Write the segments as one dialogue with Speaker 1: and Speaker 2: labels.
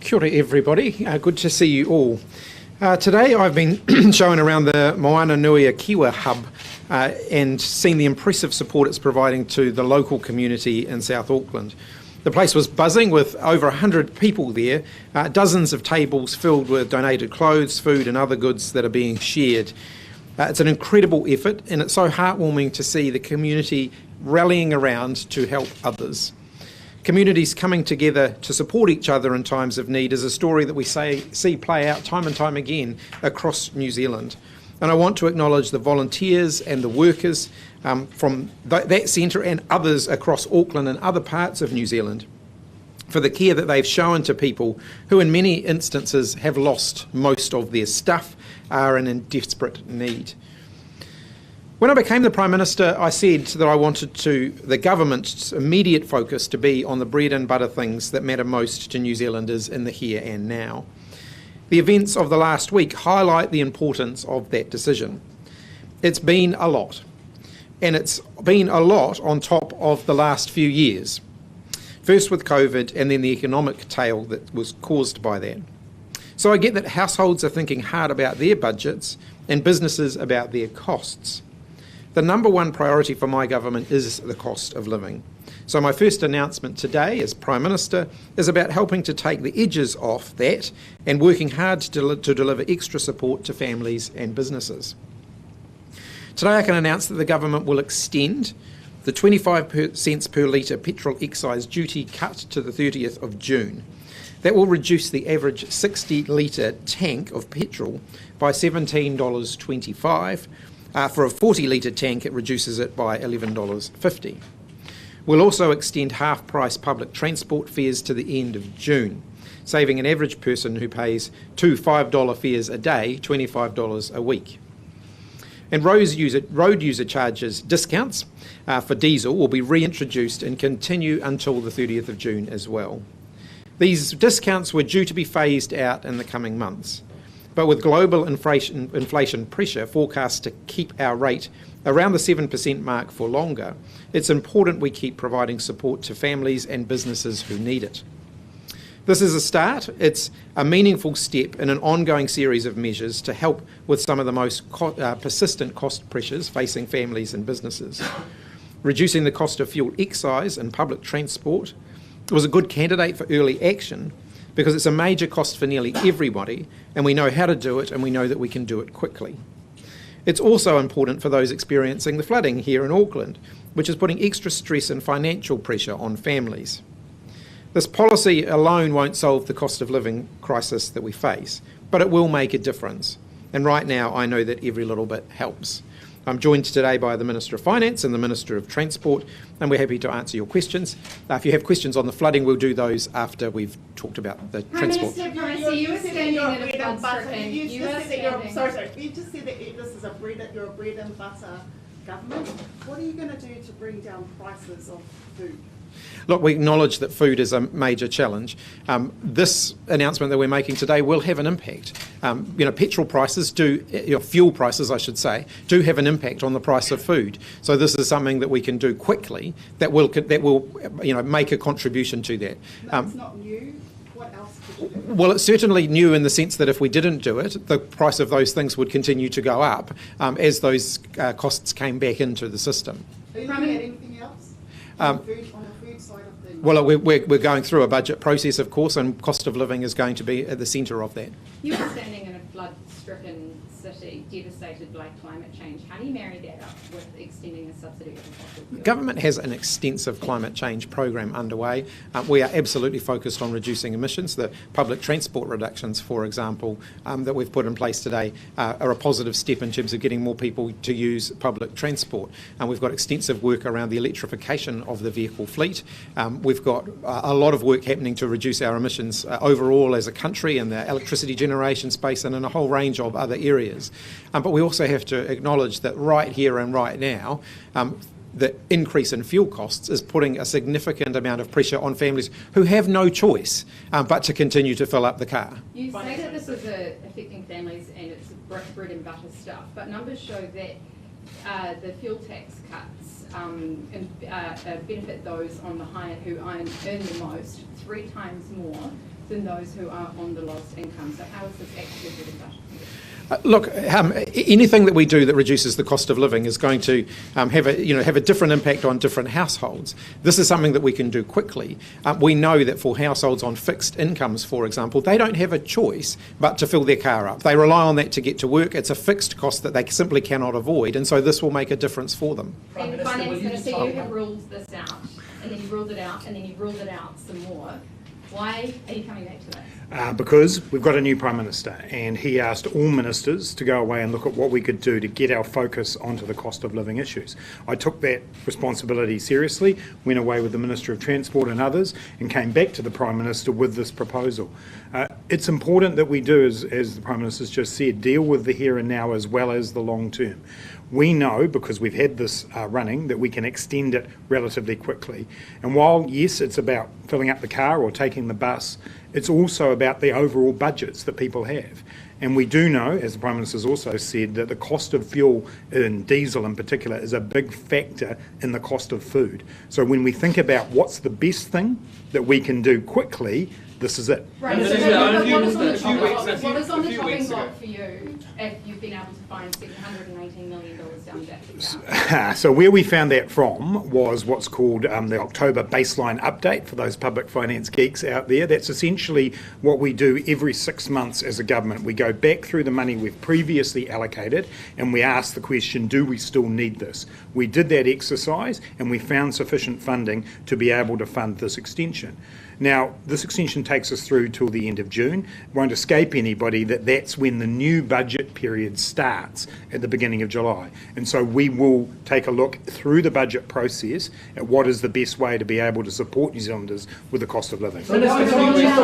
Speaker 1: Kia ora everybody, good to see you all. Today I've been shown around the Moana Nui Kiwa hub and seen the impressive support it's providing to the local community in South Auckland. The place was buzzing with over 100 people there, dozens of tables filled with donated clothes, food and other goods that are being shared. It's an incredible effort and it's so heartwarming to see the community rallying around to help others. Communities coming together to support each other in times of need is a story that we see play out time and time again across New Zealand. And I want to acknowledge the volunteers and the workers from that centre and others across Auckland and other parts of New Zealand for the care that they've shown to people who in many instances have lost most of their stuff, are in desperate need. When I became the Prime Minister, I said that I wanted the government's immediate focus to be on the bread and butter things that matter most to New Zealanders in the here and now. The events of the last week highlight the importance of that decision. It's been a lot, and it's been a lot on top of the last few years. First with COVID and then the economic tail that was caused by that. So I get that households are thinking hard about their budgets and businesses about their costs. The number one priority for my government is the cost of living. So my first announcement today as Prime Minister is about helping to take the edges off that and working hard to deliver extra support to families and businesses. Today I can announce that the government will extend the 25 cents per litre petrol excise duty cut to the 30th of June. That will reduce the average 60 litre tank of petrol by $17.25. For a 40 litre tank, it reduces it by $11.50. We'll also extend half-price public transport fares to the end of June, saving an average person who pays two $5 fares a day $25 a week. And road user charges discounts for diesel will be reintroduced and continue until the 30th of June as well. These discounts were due to be phased out in the coming months. But with global inflation pressure forecast to keep our rate around the 7% mark for longer, it's important we keep providing support to families and businesses who need it. This is a start. It's a meaningful step in an ongoing series of measures to help with some of the most persistent cost pressures facing families and businesses. Reducing the cost of fuel excise and public transport was a good candidate for early action, because it's a major cost for nearly everybody, and we know how to do it, and we know that we can do it quickly. It's also important for those experiencing the flooding here in Auckland, which is putting extra stress and financial pressure on families. This policy alone won't solve the cost of living crisis that we face, but it will make a difference. And right now, I know that every little bit helps. I'm joined today by the Minister of Finance and the Minister of Transport, and we're happy to answer your questions. If you have questions on the flooding, we'll do those after we've talked about the transport.
Speaker 2: Minister, you were standing in a flood stricken.
Speaker 3: You just said that this is you're a bread and butter government. What are you going to do to bring down prices of food?
Speaker 1: Look, we acknowledge that food is a major challenge. This announcement that we're making today will have an impact. Petrol prices fuel prices, I should say, do have an impact on the price of food. So this is something that we can do quickly that will make a contribution to that.
Speaker 3: That's not new. What else could you do?
Speaker 1: Well, it's certainly new in the sense that if we didn't do it, the price of those things would continue to go up as those costs came back into the system.
Speaker 3: Are you looking at anything else? On the food side of things?
Speaker 1: Well, we're going through a budget process, of course, and cost of living is going to be at the centre of that.
Speaker 2: You are standing in a flood-stricken city, devastated by climate change. How do you marry that up with extending the subsidy of fossil fuel?
Speaker 1: Government has an extensive climate change program underway. We are absolutely focused on reducing emissions. The public transport reductions, for example, that we've put in place today are a positive step in terms of getting more people to use public transport. We've got extensive work around the electrification of the vehicle fleet. We've got a lot of work happening to reduce our emissions overall as a country in the electricity generation space and in a whole range of other areas. But we also have to acknowledge that right here and right now, the increase in fuel costs is putting a significant amount of pressure on families who have no choice but to continue to fill up the car.
Speaker 2: You say that this is affecting families and it's bread and butter stuff, but numbers show that the fuel tax cuts benefit those on the higher who earn the most 3 times more than those who are on the lowest income. So how is this actually bread and butter?
Speaker 1: Look, anything that we do that reduces the cost of living is going to have a different impact on different households. This is something that we can do quickly. We know that for households on fixed incomes, for example, they don't have a choice but to fill their car up. They rely on that to get to work. It's a fixed cost that they simply cannot avoid, and so this will make a difference for them.
Speaker 2: And Finance Minister, you have ruled this out, and then you ruled it out, and then you ruled it out some more. Why are you coming back to that?
Speaker 4: Because we've got a new Prime Minister, and he asked all ministers to go away and look at what we could do to get our focus onto the cost of living issues. I took that responsibility seriously, went away with the Minister of Transport and others, and came back to the Prime Minister with this proposal. It's important that we do, as the Prime Minister's just said, deal with the here and now as well as the long term. We know, because we've had this running, that we can extend it relatively quickly. And while, yes, it's about filling up the car or taking the bus, it's also about the overall budgets that people have. And we do know, as the Prime Minister's also said, that the cost of fuel, and diesel in particular, is a big factor in the cost of food. So when we think about what's the best thing that we can do quickly, this is it.
Speaker 2: Right, so what is on the chopping block for you if you've been able to find $718 million down that?
Speaker 4: So where we found that from was what's called the October baseline update for those public finance geeks out there. That's essentially what we do every 6 months as a government. We go back through the money we've previously allocated and we ask the question, do we still need this? We did that exercise and we found sufficient funding to be able to fund this extension. Now, this extension takes us through till the end of June. It won't escape anybody that that's when the new budget period starts at the beginning of July. And so we will take a look through the budget process at what is the best way to be able to support New Zealanders with the cost of living.
Speaker 5: Minister,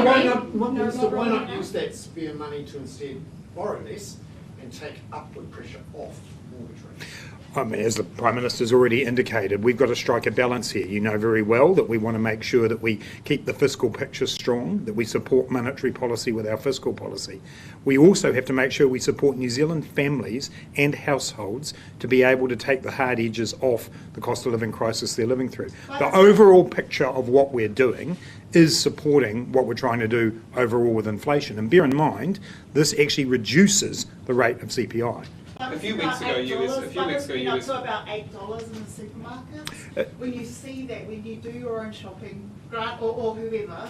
Speaker 5: why not use that spare money to instead borrow less and take upward pressure off mortgage rates?
Speaker 4: As the Prime Minister's already indicated, we've got to strike a balance here. You know very well that we want to make sure that we keep the fiscal picture strong, that we support monetary policy with our fiscal policy. We also have to make sure we support New Zealand families and households to be able to take the hard edges off the cost of living crisis they're living through. The overall picture of what we're doing is supporting what we're trying to do overall with inflation. And bear in mind, this actually reduces the rate of CPI.
Speaker 6: A few weeks ago, you was
Speaker 3: to about $8 in the supermarkets. When you see that, when you do your own shopping, Grant or whoever,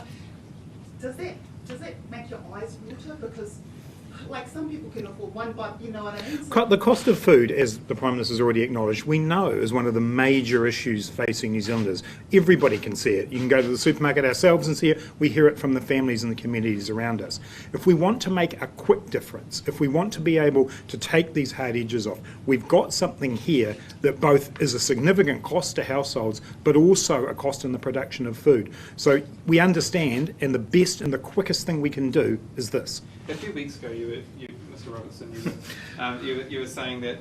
Speaker 3: does that make your eyes water? Because like some people can afford one, but you know what I mean? So
Speaker 4: the cost of food, as the Prime Minister's already acknowledged, we know is one of the major issues facing New Zealanders. Everybody can see it. You can go to the supermarket ourselves and see it. We hear it from the families and the communities around us. If we want to make a quick difference, if we want to be able to take these hard edges off, we've got something here that both is a significant cost to households, but also a cost in the production of food. So we understand, and the best and the quickest thing we can do is this.
Speaker 6: A few weeks ago, Mr. Robertson, you were saying that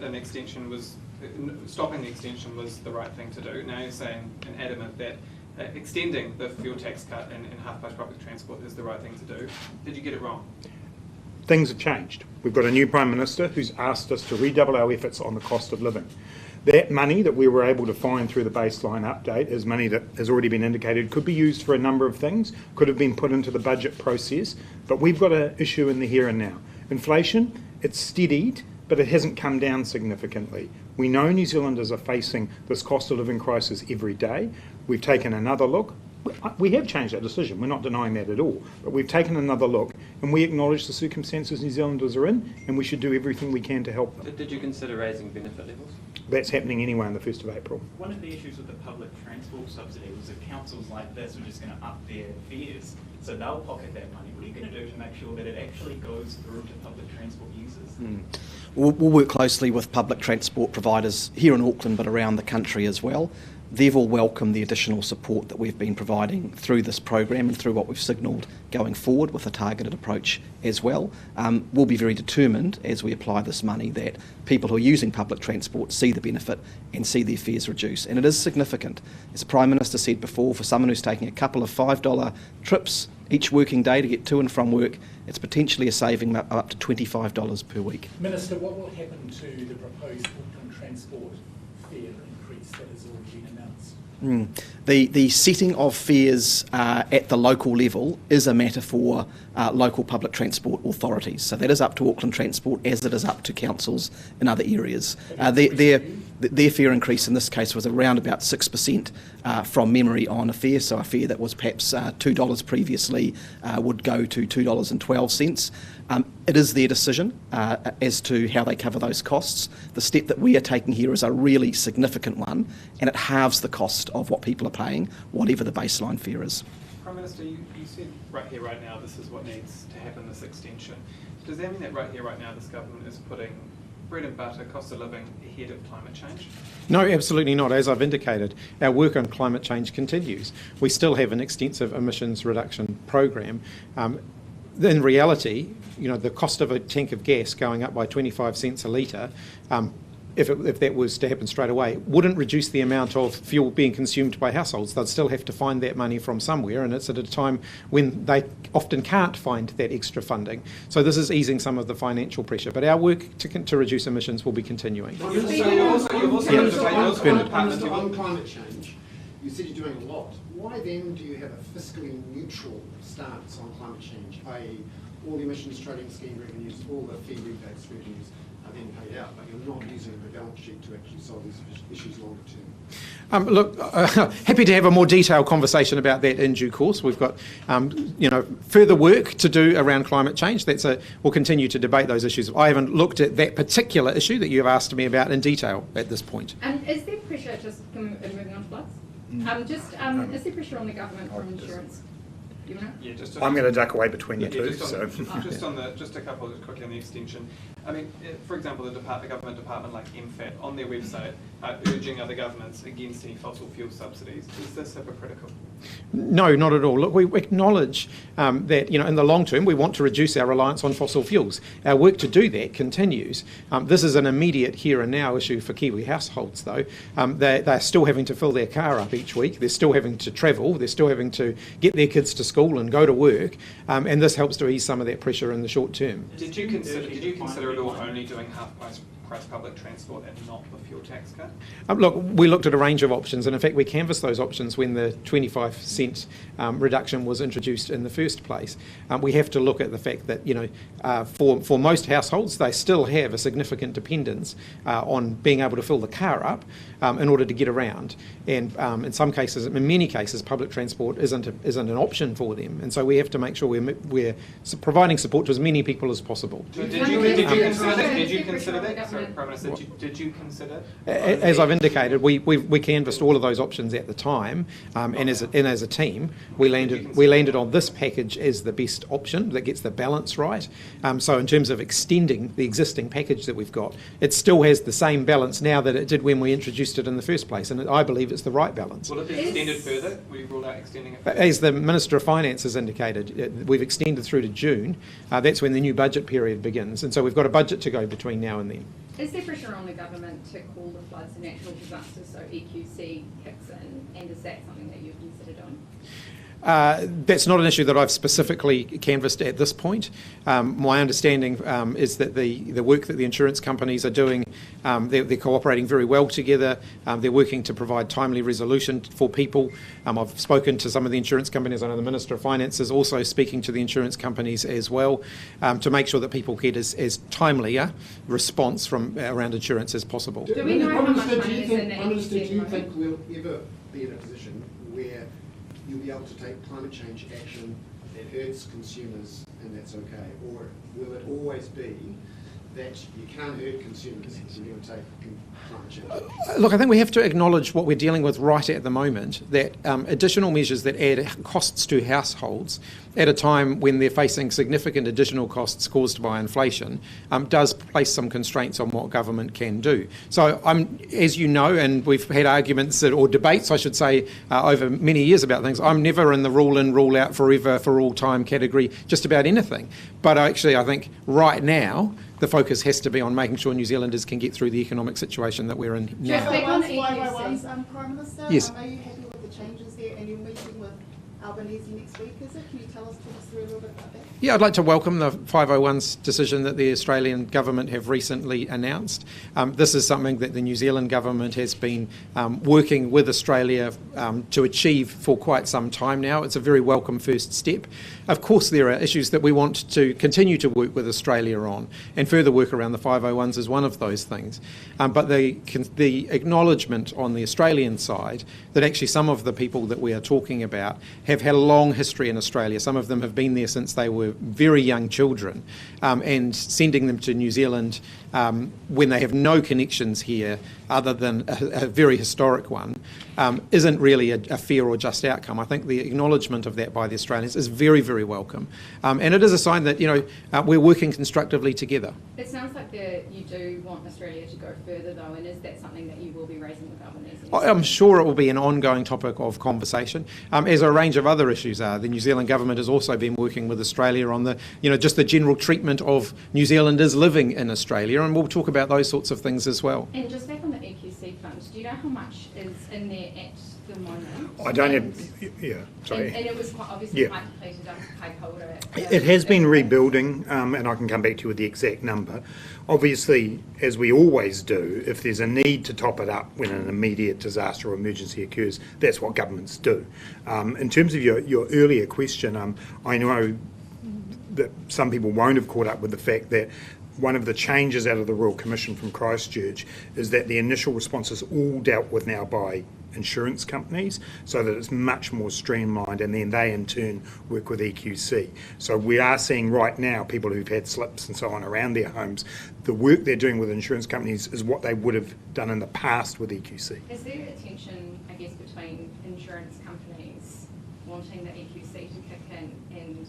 Speaker 6: stopping the extension was the right thing to do. Now you're saying and adamant that extending the fuel tax cut and half-price public transport is the right thing to do. Did you get it wrong?
Speaker 4: Things have changed. We've got a new Prime Minister who's asked us to redouble our efforts on the cost of living. That money that we were able to find through the baseline update is money that has already been indicated could be used for a number of things, could have been put into the budget process, but we've got an issue in the here and now. Inflation, it's steadied, but it hasn't come down significantly. We know New Zealanders are facing this cost of living crisis every day. We've taken another look. We have changed our decision, we're not denying that at all, but we've taken another look and we acknowledge the circumstances New Zealanders are in and we should do everything we can to help them.
Speaker 7: Did you consider raising benefit levels?
Speaker 4: That's happening anyway on the 1st of April.
Speaker 8: One of the issues with the public transport subsidy was that councils like this were just going to up their fares, so they'll pocket that money. What are you going to do to make sure that it actually goes through to public transport users?
Speaker 9: We'll work closely with public transport providers here in Auckland but around the country as well. They've all welcomed the additional support that we've been providing through this program and through what we've signalled going forward with a targeted approach as well. We'll be very determined as we apply this money that people who are using public transport see the benefit and see their fares reduce. And it is significant. As the Prime Minister said before, for someone who's taking a couple of $5 trips each working day to get to and from work, it's potentially a saving of up to $25 per week.
Speaker 10: Minister, what will happen to the proposed Auckland transport fare increase that has already been announced?
Speaker 9: The setting of fares at the local level is a matter for local public transport authorities. So that is up to Auckland Transport as it is up to councils in other areas. Their fare increase in this case was around about 6% from memory on a fare. So a fare that was perhaps $2 previously would go to $2.12. It is their decision as to how they cover those costs. The step that we are taking here is a really significant one, and it halves the cost of what people are paying, whatever the baseline fare is.
Speaker 6: Prime Minister, you said right here, right now, this is what needs to happen, this extension. Does that mean that right here, right now, this government is putting bread and butter, cost of living, ahead of climate change?
Speaker 1: No, absolutely not. As I've indicated, our work on climate change continues. We still have an extensive emissions reduction program. In reality, the cost of a tank of gas going up by 25 cents a litre, if that was to happen straight away, wouldn't reduce the amount of fuel being consumed by households. They'd still have to find that money from somewhere, and it's at a time when they often can't find that extra funding. So this is easing some of the financial pressure, but our work to reduce emissions will be continuing.
Speaker 5: On climate change, you said you're doing a lot. Why then do you have a fiscally neutral stance on climate change, i.e. all the emissions trading scheme revenues, all the fee rebates revenues are then paid out, but you're not using the balance sheet to actually solve these issues longer term?
Speaker 1: Look, happy to have a more detailed conversation about that in due course. We've got, further work to do around climate change. We'll continue to debate those issues. I haven't looked at that particular issue that you've asked me about in detail at this point.
Speaker 2: And is there pressure, moving on to floods? Is there pressure on the government from insurance? Do you know?
Speaker 6: Yeah,
Speaker 4: I'm going to duck away between you two.
Speaker 6: Just a couple quickly on the extension. I mean, for example, the government department like MFAT on their website urging other governments against any fossil fuel subsidies. Is this hypocritical?
Speaker 1: No, not at all. Look, we acknowledge that in the long term we want to reduce our reliance on fossil fuels. Our work to do that continues. This is an immediate here and now issue for Kiwi households, though. They're still having to fill their car up each week. They're still having to travel. They're still having to get their kids to school and go to work. And this helps to ease some of that pressure in the short term.
Speaker 6: Did you consider at all only doing half-price public transport and not the fuel tax cut?
Speaker 1: Look, we looked at a range of options, and in fact we canvassed those options when the 25 cent reduction was introduced in the first place. We have to look at the fact that for most households they still have a significant dependence on being able to fill the car up in order to get around, and in many cases public transport isn't an option for them, and so we have to make sure we're providing support to as many people as possible.
Speaker 6: Did you consider that? Sorry, Prime Minister, did you consider?
Speaker 1: As I've indicated, we canvassed all of those options at the time, and as a team, we landed on this package as the best option that gets the balance right. So in terms of extending the existing package that we've got, it still has the same balance now that it did when we introduced it in the first place, and I believe it's the right balance.
Speaker 6: Will it be extended further? Will you rule out extending it further?
Speaker 1: As the Minister of Finance has indicated, we've extended through to June. That's when the new budget period begins, and so we've got a budget to go between now and then.
Speaker 2: Is there pressure on the government to call the floods a natural disaster so EQC kicks in, and is that something that you've considered doing?
Speaker 1: That's not an issue that I've specifically canvassed at this point. My understanding is that the work that the insurance companies are doing, they're cooperating very well together. They're working to provide timely resolution for people. I've spoken to some of the insurance companies. I know the Minister of Finance is also speaking to the insurance companies as well to make sure that people get as timely a response from around insurance as possible.
Speaker 2: Do we know how much money is in that?
Speaker 5: Prime Minister, do you think we'll ever be in a position where you'll be able to take climate change action that hurts consumers and that's okay? Or will it always be that you can't hurt consumers if you're going to take climate change?
Speaker 1: Look, I think we have to acknowledge what we're dealing with right at the moment, that additional measures that add costs to households at a time when they're facing significant additional costs caused by inflation does place some constraints on what government can do. So as you know, and we've had arguments or debates, I should say, over many years about things, I'm never in the rule in, rule out, forever, for all time category, just about anything. But actually, I think right now, the focus has to be on making sure New Zealanders can get through the economic situation that we're in now.
Speaker 2: Just back on
Speaker 3: Prime Minister,
Speaker 1: Yes.
Speaker 3: are you happy with the changes there, and you're meeting with Albanese next week, is it? Can you talk us through a little bit about that?
Speaker 1: Yeah, I'd like to welcome the 501's decision that the Australian government have recently announced. This is something that the New Zealand government has been working with Australia to achieve for quite some time now. It's a very welcome first step. Of course, there are issues that we want to continue to work with Australia on, and further work around the 501s is one of those things. But the acknowledgement on the Australian side that actually some of the people that we are talking about have had a long history in Australia. Some of them have been there since they were very young children, and sending them to New Zealand when they have no connections here other than a very historic one isn't really a fair or just outcome. I think the acknowledgement of that by the Australians is very, very welcome, and it is a sign that we're working constructively together.
Speaker 2: It sounds like you do want Australia to go further though, and is that something that you will be raising with Albanese?
Speaker 1: I'm sure it will be an ongoing topic of conversation, as a range of other issues are. The New Zealand government has also been working with Australia on just the general treatment of New Zealanders living in Australia, and we'll talk about those sorts of things as well.
Speaker 2: And just back on the EQC fund, do you know how much is in there at the moment?
Speaker 4: I don't have, yeah, sorry.
Speaker 2: And it was quite obviously quite depleted under Kaikoura.
Speaker 4: It has been rebuilding, and I can come back to you with the exact number. Obviously, as we always do, if there's a need to top it up when an immediate disaster or emergency occurs, that's what governments do. In terms of your earlier question, I know that some people won't have caught up with the fact that one of the changes out of the Royal Commission from Christchurch is that the initial response is all dealt with now by insurance companies, so that it's much more streamlined, and then they in turn work with EQC. So we are seeing right now people who've had slips and so on around their homes, the work they're doing with insurance companies is what they would have done in the past with EQC.
Speaker 2: Is there a tension, I guess, between insurance companies wanting the EQC to kick in and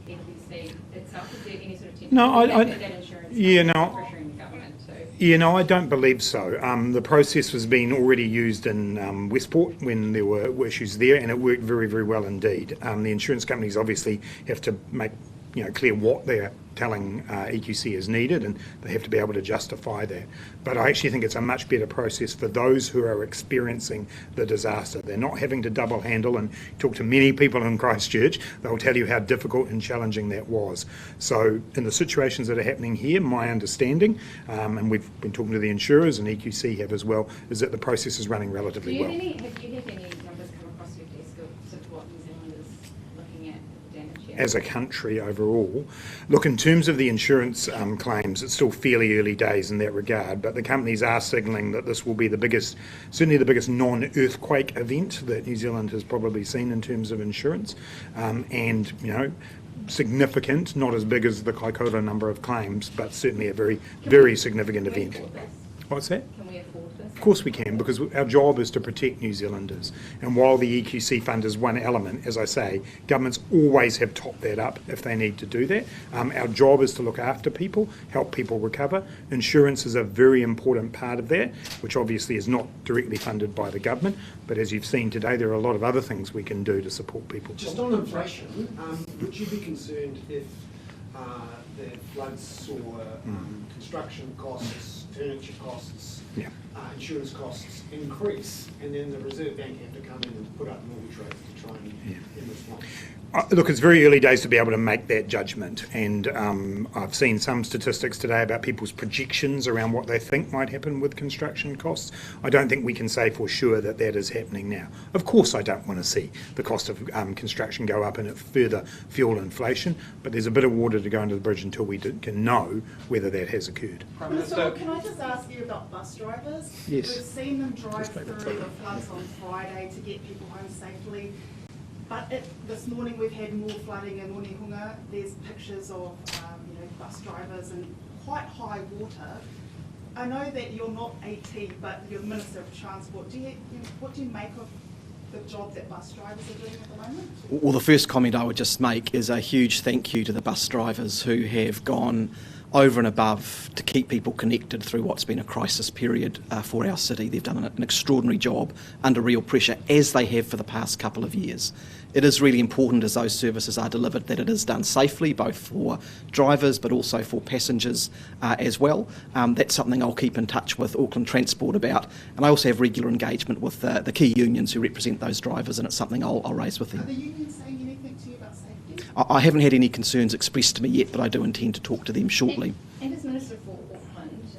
Speaker 2: EQC itself? Is there any sort of tension?
Speaker 4: No,
Speaker 2: that insurance pressuring the government too?
Speaker 4: Yeah, no, I don't believe so. The process was being already used in Westport when there were issues there, and it worked very, very well indeed. The insurance companies obviously have to make clear what they're telling EQC is needed, and they have to be able to justify that. But I actually think it's a much better process for those who are experiencing the disaster. They're not having to double handle, and talk to many people in Christchurch, they'll tell you how difficult and challenging that was. So in the situations that are happening here, my understanding, and we've been talking to the insurers and EQC have as well, is that the process is running relatively well.
Speaker 2: Have you had any numbers come across your desk of what New Zealand is looking at damage here?
Speaker 4: As a country overall, look, in terms of the insurance claims, it's still fairly early days in that regard, but the companies are signalling that this will be certainly the biggest non-earthquake event that New Zealand has probably seen in terms of insurance, and significant, not as big as the Kaikoura number of claims, but certainly a very, very significant event. What's that?
Speaker 2: Can we afford this?
Speaker 4: Of course we can, because our job is to protect New Zealanders. And while the EQC fund is one element, as I say, governments always have topped that up if they need to do that. Our job is to look after people, help people recover. Insurance is a very important part of that, which obviously is not directly funded by the government. But as you've seen today, there are a lot of other things we can do to support people.
Speaker 5: Just on inflation, would you be concerned if the floods saw construction costs, furniture costs, insurance costs increase, and then the Reserve Bank have to come in and put up mortgage rates to try and in response?
Speaker 4: Look, it's very early days to be able to make that judgment, and I've seen some statistics today about people's projections around what they think might happen with construction costs. I don't think we can say for sure that that is happening now. Of course I don't want to see the cost of construction go up and it further fuel inflation, but there's a bit of water to go under the bridge until we can know whether that has occurred.
Speaker 3: So can I just ask you about bus drivers?
Speaker 1: Yes.
Speaker 3: We've seen them drive through the floods on Friday to get people home safely. But this morning we've had more flooding in Onehunga. There's pictures of bus drivers in quite high water. I know that you're not AT, but you're Minister of Transport. What do you make of the job that bus drivers are doing at the moment?
Speaker 9: Well, the first comment I would just make is a huge thank you to the bus drivers who have gone over and above to keep people connected through what's been a crisis period for our city. They've done an extraordinary job under real pressure, as they have for the past couple of years. It is really important, as those services are delivered, that it is done safely, both for drivers but also for passengers as well. That's something I'll keep in touch with Auckland Transport about, and I also have regular engagement with the key unions who represent those drivers, and it's something I'll raise with
Speaker 3: Are
Speaker 9: them.
Speaker 3: the unions saying anything to you about safety?
Speaker 9: I haven't had any concerns expressed to me yet, but I do intend to talk to them shortly.
Speaker 2: And as Minister for Auckland,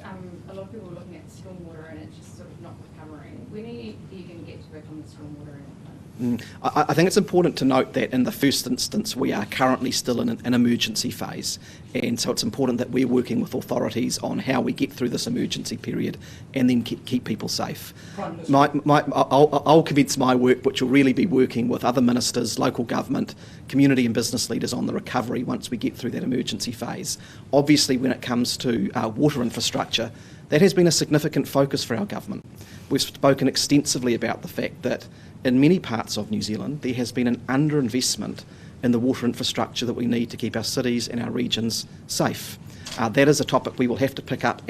Speaker 2: a lot of people are looking at stormwater and it's just sort of not recovering. When are you going to get to work on the stormwater in Auckland?
Speaker 9: I think it's important to note that in the first instance we are currently still in an emergency phase, and so it's important that we're working with authorities on how we get through this emergency period and then keep people safe. I'll commence my work, which will really be working with other ministers, local government, community and business leaders on the recovery once we get through that emergency phase. Obviously, when it comes to water infrastructure, that has been a significant focus for our government. We've spoken extensively about the fact that in many parts of New Zealand there has been an underinvestment in the water infrastructure that we need to keep our cities and our regions safe. That is a topic we will have to pick up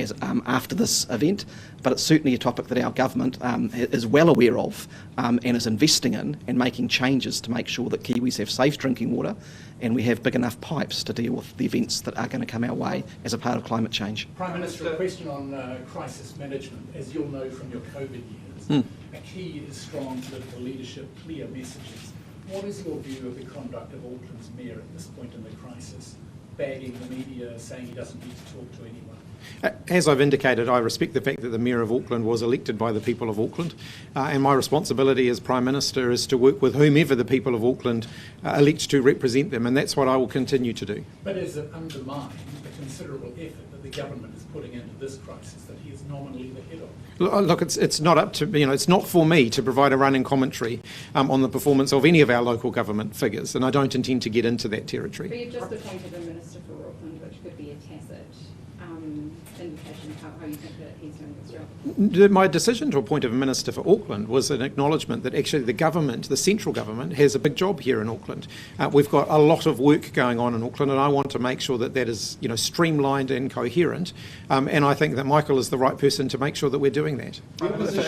Speaker 9: after this event, but it's certainly a topic that our government is well aware of and is investing in and making changes to make sure that Kiwis have safe drinking water and we have big enough pipes to deal with the events that are going to come our way as a part of climate change.
Speaker 10: Prime Minister, a question on crisis management. As you'll know from your COVID years, a key is strong political leadership, clear messages. What is your view of the conduct of Auckland's mayor at this point in the crisis? Bagging the media, saying he doesn't need to talk to anyone?
Speaker 1: As I've indicated, I respect the fact that the Mayor of Auckland was elected by the people of Auckland, and my responsibility as Prime Minister is to work with whomever the people of Auckland elect to represent them, and that's what I will continue to do.
Speaker 10: But does it undermine the considerable effort that the government is putting into this crisis that he is nominally the head of?
Speaker 1: Look, it's not up to, it's not for me to provide a running commentary on the performance of any of our local government figures, and I don't intend to get into that territory.
Speaker 2: But you've just appointed a Minister for Auckland, which could be a tacit indication of how you think that he's doing his job.
Speaker 1: My decision to appoint a Minister for Auckland was an acknowledgement that actually the government, the central government, has a big job here in Auckland. We've got a lot of work going on in Auckland, and I want to make sure that that is, streamlined and coherent. And I think that Michael is the right person to make sure that we're doing that.
Speaker 6: Prime Minister,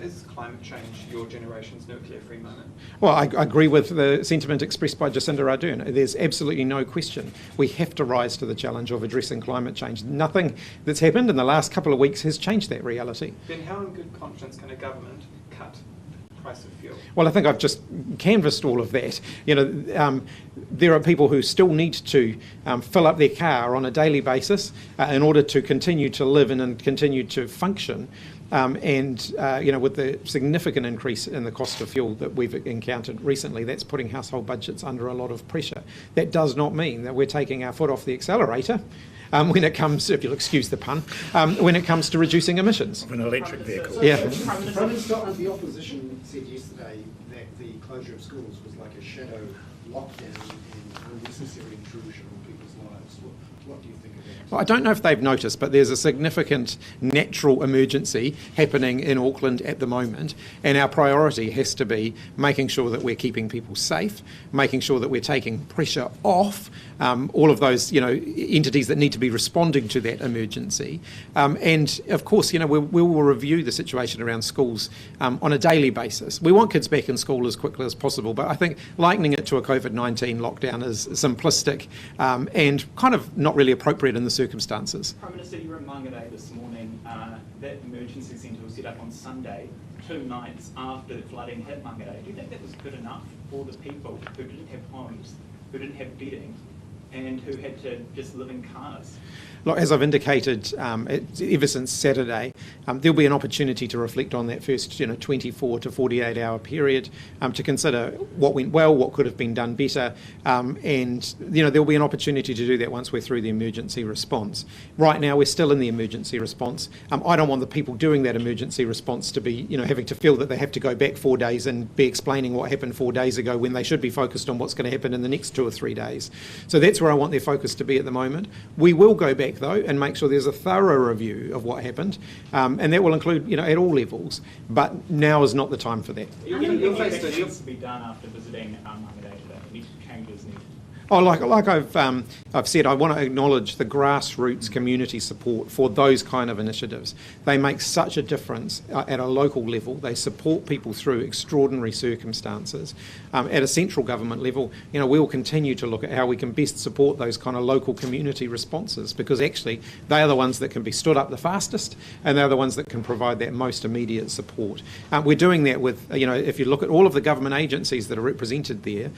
Speaker 6: is climate change your generation's nuclear-free moment?
Speaker 1: Well, I agree with the sentiment expressed by Jacinda Ardern. There's absolutely no question. We have to rise to the challenge of addressing climate change. Nothing that's happened in the last couple of weeks has changed that reality.
Speaker 6: Then how in good conscience can a government cut the price of fuel?
Speaker 1: Well, I think I've just canvassed all of that. There are people who still need to fill up their car on a daily basis in order to continue to live and continue to function. With the significant increase in the cost of fuel that we've encountered recently, that's putting household budgets under a lot of pressure. That does not mean that we're taking our foot off the accelerator when it comes, if you'll excuse the pun, when it comes to reducing emissions.
Speaker 4: Of an electric vehicle.
Speaker 1: Yeah.
Speaker 5: Prime Minister, the opposition said yesterday that the closure of schools was like a shadow lockdown and unnecessary intrusion on people's lives. What do you think of that?
Speaker 1: Well, I don't know if they've noticed, but there's a significant natural emergency happening in Auckland at the moment, and our priority has to be making sure that we're keeping people safe, making sure that we're taking pressure off all of those, entities that need to be responding to that emergency. And of course, we will review the situation around schools on a daily basis. We want kids back in school as quickly as possible, but I think likening it to a COVID-19 lockdown is simplistic and kind of not really appropriate in the circumstances.
Speaker 8: Prime Minister, you were at Mangere this morning. That emergency centre was set up on Sunday, 2 nights after the flooding hit Mangere. Do you think that was good enough for the people who didn't have homes, who didn't have bedding, and who had to just live in cars?
Speaker 1: Look, as I've indicated ever since Saturday, there'll be an opportunity to reflect on that first 24 to 48 hour period to consider what went well, what could have been done better, and there'll be an opportunity to do that once we're through the emergency response. Right now we're still in the emergency response. I don't want the people doing that emergency response to be having to feel that they have to go back 4 days and be explaining what happened 4 days ago when they should be focused on what's going to happen in the next 2 or 3 days. So that's that's where I want their focus to be at the moment. We will go back, though, and make sure there's a thorough review of what happened, and that will include, at all levels. But now is not the time for that.
Speaker 8: You'll to be done after visiting Mangere today. Any changes needed?
Speaker 1: Oh, like I've said, I want to acknowledge the grassroots community support for those kind of initiatives. They make such a difference at a local level. They support people through extraordinary circumstances. At a central government level, we will continue to look at how we can best support those kind of local community responses, because actually they are the ones that can be stood up the fastest, and they're the ones that can provide that most immediate support. We're doing that with, if you look at all of the government agencies that are represented there,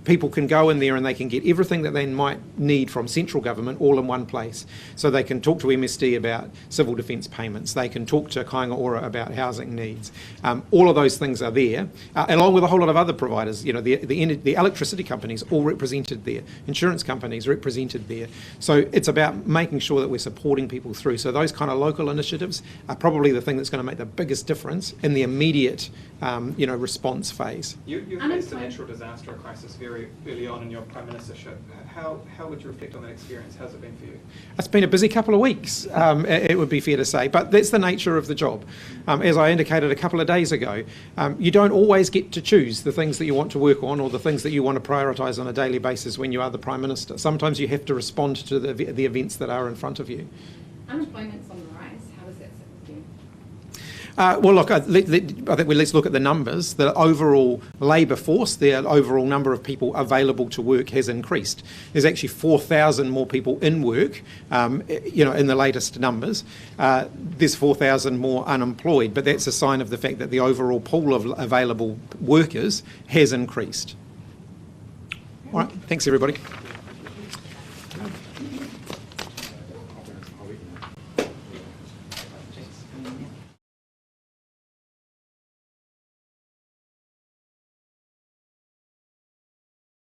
Speaker 1: people can go in there and they can get everything that they might need from central government all in one place. So they can talk to MSD about civil defence payments. They can talk to Kāinga Ora about housing needs. All of those things are there, along with a whole lot of other providers. The electricity companies all represented there. Insurance companies represented there. So it's about making sure that we're supporting people through. So those kind of local initiatives are probably the thing that's going to make the biggest difference in the immediate response phase.
Speaker 6: You faced a natural disaster crisis very early on in your Prime Ministership. How would you reflect on that experience? How's it been for you?
Speaker 1: It's been a busy couple of weeks, it would be fair to say, but that's the nature of the job. As I indicated a couple of days ago, you don't always get to choose the things that you want to work on or the things that you want to prioritise on a daily basis when you are the Prime Minister. Sometimes you have to respond to the events that are in front of you.
Speaker 2: Unemployment's on the rise. How does that sit with you?
Speaker 1: Well, look, I think let's look at the numbers. The overall labour force, the overall number of people available to work has increased. There's actually 4,000 more people in work, in the latest numbers. There's 4,000 more unemployed, but that's a sign of the fact that the overall pool of available workers has increased. All right, thanks everybody.